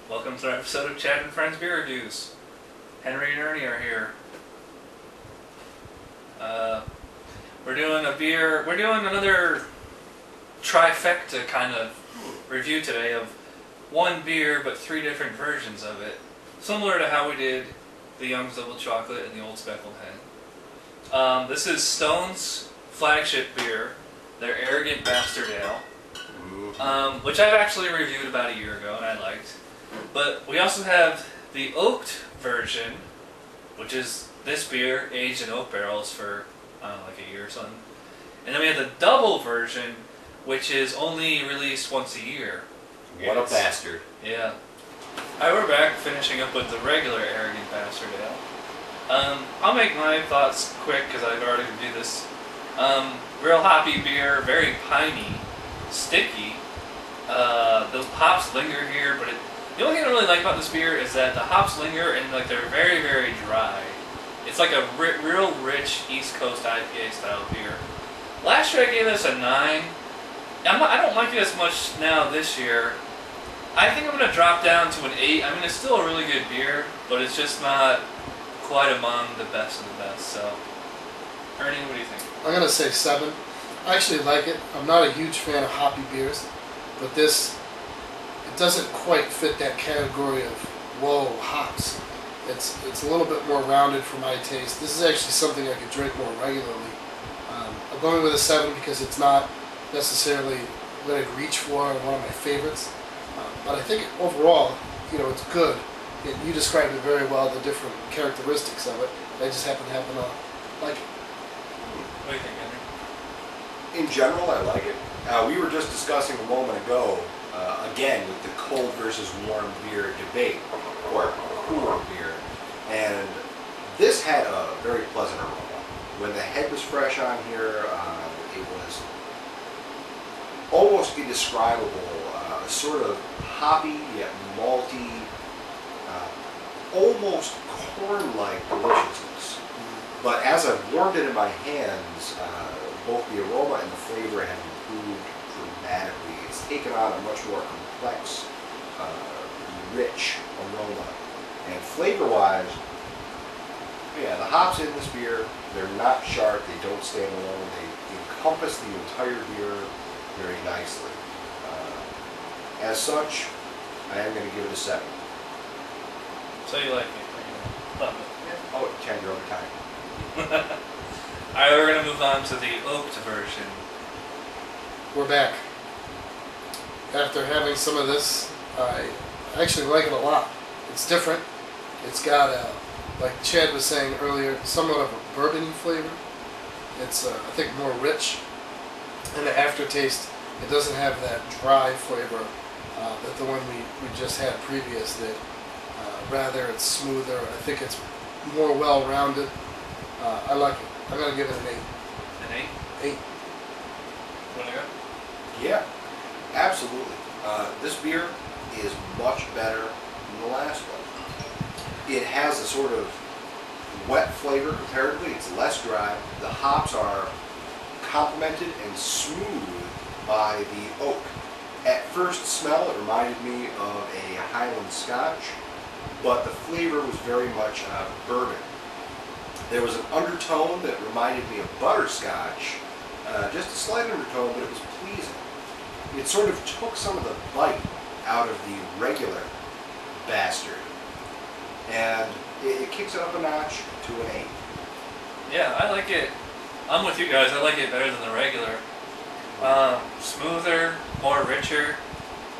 Welcome to our episode of Chad and Friends Beer Reviews. Henry and Ernie are here. We're doing another trifecta kind of review today of one beer but three different versions of it. Similar to how we did the Young's Double Chocolate and the Old Speckled Hen. This is Stone's flagship beer, their Arrogant Bastard Ale, which I've actually reviewed about a year ago and I liked. But we also have the oaked version, which is this beer aged in oak barrels for, I don't know, like a year or something. And then we have the double version, which is only released once a year. What a bastard. Yeah. Alright, we're back finishing up with the regular Arrogant Bastard Ale. I'll make my thoughts quick because I've already reviewed this. Real hoppy beer, very piney, sticky. The hops linger here, but the only thing I really like about this beer is that the hops linger and they're very, very dry. It's like a real rich East Coast IPA style beer. Last year I gave this a 9. I don't like it as much now this year. I think I'm going to drop down to an 8. I mean, it's still a really good beer, but it's just not quite among the best of the best. So, Ernie, what do you think? I'm going to say 7. I actually like it. I'm not a huge fan of hoppy beers, but this, it doesn't quite fit that category of, whoa, hops. It's a little bit more rounded for my taste. This is actually something I could drink more regularly. I'm going with a 7 because it's not necessarily what I'd reach for and one of my favorites. But I think overall, it's good. You described it very well, the different characteristics of it. I just happen to like it. What do you think, Henry? In general, I like it. We were just discussing a moment ago, again, with the cold versus warm beer debate, or cooler beer, and this had a very pleasant aroma. When the head was fresh on here, it was almost indescribable, sort of hoppy yet malty, almost corn-like deliciousness. But as I've warmed it in my hands, both the aroma and the flavor have improved dramatically. It's taken on a much more complex, rich aroma. And flavor-wise, yeah, the hops in this beer, they're not sharp, they don't stand alone, they encompass the entire beer very nicely. As such, I am going to give it a 7. So you like it? Love it. Yeah. Oh, 10 over time. Alright, we're going to move on to the oaked version. We're back. After having some of this, I actually like it a lot. It's different. It's got, like Chad was saying earlier, somewhat of a bourbon flavor. It's, I think, more rich. And the aftertaste, it doesn't have that dry flavor that the one we just had previous did. Rather, it's smoother. I think it's more well-rounded. I like it. I'm going to give it an 8. An 8? 8. Want to go? Yeah, absolutely. This beer is much better than the last one. It has a sort of wet flavor comparatively. It's less dry. The hops are complemented and smooth by the oak. At first smell, it reminded me of a Highland Scotch, but the flavor was very much bourbon. There was an undertone that reminded me of butterscotch, just a slight undertone, but it was pleasing. It sort of took some of the bite out of the regular bastard, and it kicks it up a notch to an 8. Yeah, I like it. I'm with you guys. I like it better than the regular. Smoother, more richer.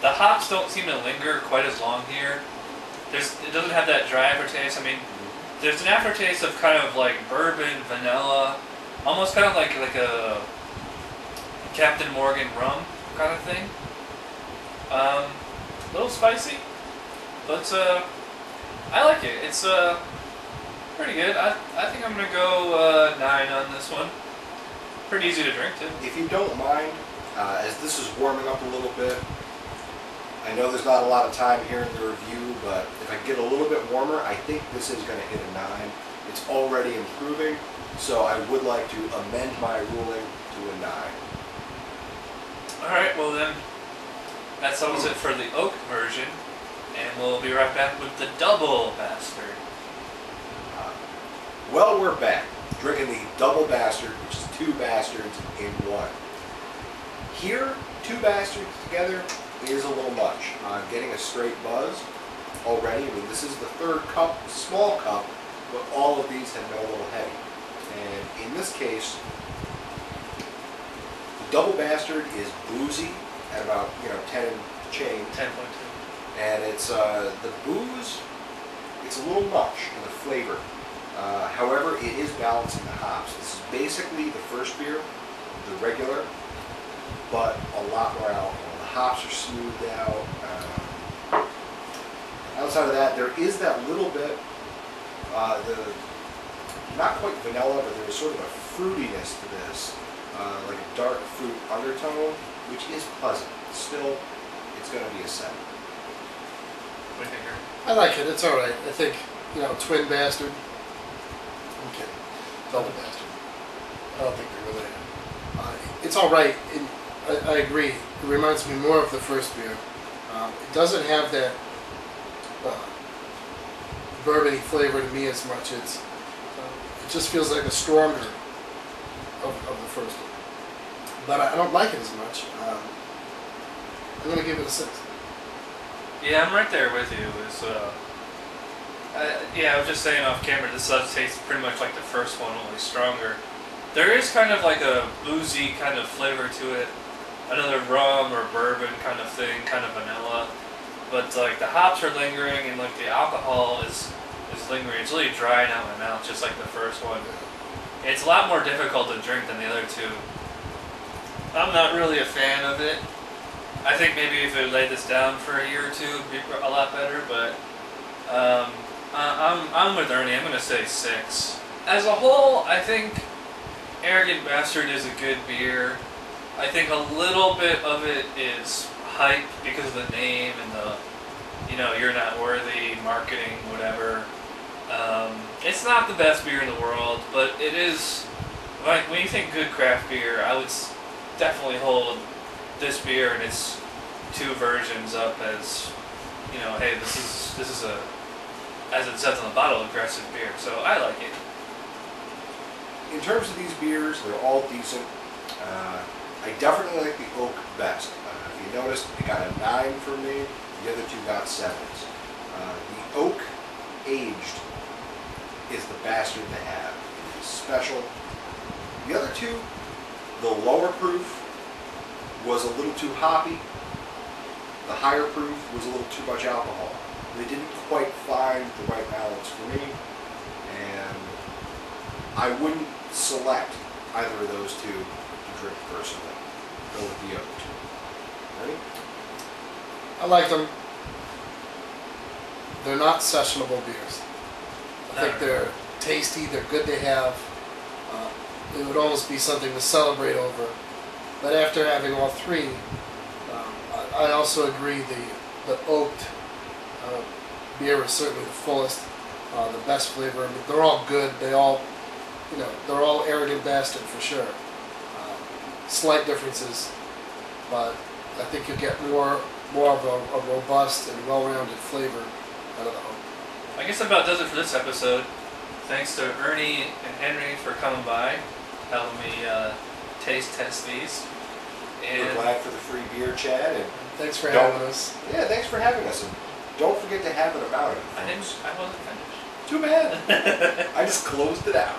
The hops don't seem to linger quite as long here. It doesn't have that dry aftertaste. I mean, there's an aftertaste of kind of like bourbon, vanilla, almost kind of like a Captain Morgan rum kind of thing. A little spicy, but I like it. It's pretty good. I think I'm gonna go 9 on this one. Pretty easy to drink too. If you don't mind, as this is warming up a little bit, I know there's not a lot of time here in the review, but if I get a little bit warmer, I think this is going to hit a 9. It's already improving, so I would like to amend my ruling to a 9. Alright, well then, that settles it for the oak version, and we'll be be right back with the double bastard. Well, we're back, drinking the double bastard, which is 2 bastards in 1. Here, 2 bastards together is a little much. I'm getting a straight buzz already. I mean, this is the 3rd cup, small cup, but all of these have been a little heavy. And in this case, the double bastard is boozy at about 10 and change. 10.2. And it's the booze. It's a little much in the flavor. However, it is balancing the hops. This is basically the first beer, the regular, but a lot more alcohol. The hops are smoothed out. Outside of that, there is that little bit, not quite vanilla, but there's sort of a fruitiness to this, like a dark fruit undertone, which is pleasant. Still, it's going to be a 7. What do you think, Eric? I like it. It's all right. I think twin bastard. I'm kidding. Double bastard. I don't think they're really. It's all right. I agree. It reminds me more of the first beer. It doesn't have that bourbony flavor to me as much. It just feels like a stronger of the first one. But I don't like it as much. I'm going to give it a 6. Yeah, I'm right there with you. I was just saying off camera, this does taste pretty much like the first one, only stronger. There is kind of like a boozy kind of flavor to it, another rum or bourbon kind of thing, kind of vanilla. But like the hops are lingering and like the alcohol is lingering. It's really drying out my mouth, just like the first one. It's a lot more difficult to drink than the other 2. I'm not really a fan of it. I think maybe if it laid this down for a year or 2, it'd be a lot better. But I'm with Ernie. I'm gonna say 6. As a whole, I think Arrogant Bastard is a good beer. I think a little bit of it is hype because of the name and the, you're not worthy, marketing, whatever. It's not the best beer in the world, but it is, like, when you think good craft beer, I would definitely hold this beer and its 2 versions up as, hey, this is a, as it says on the bottle, aggressive beer. So I like it. In terms of these beers, they're all decent. I definitely like the oak best. If you noticed, it got a 9 from me. The other 2 got 7s. The oak aged is the bastard to have. It is special. The other 2, the lower proof was a little too hoppy. The higher proof was a little too much alcohol. They didn't quite find the right balance for me, and I wouldn't select either of those 2 to drink personally. Go with the oak. Ready? I like them. They're not sessionable beers. I think they're tasty. They're good to have. It would almost be something to celebrate over. But after having all 3, I also agree the oaked beer is certainly the fullest, the best flavor. But they're all good. They're all Arrogant Bastard for sure. Slight differences, but I think you'll get more of a robust and well-rounded flavor out of the oak. I guess that about does it for this episode. Thanks to Ernie and Henry for coming by, helping me taste test these. And we're glad for the free beer, Chad. And thanks for having us. Yeah, thanks for having us. And don't forget to have it about it. I wasn't finished. Too bad. I just closed it out.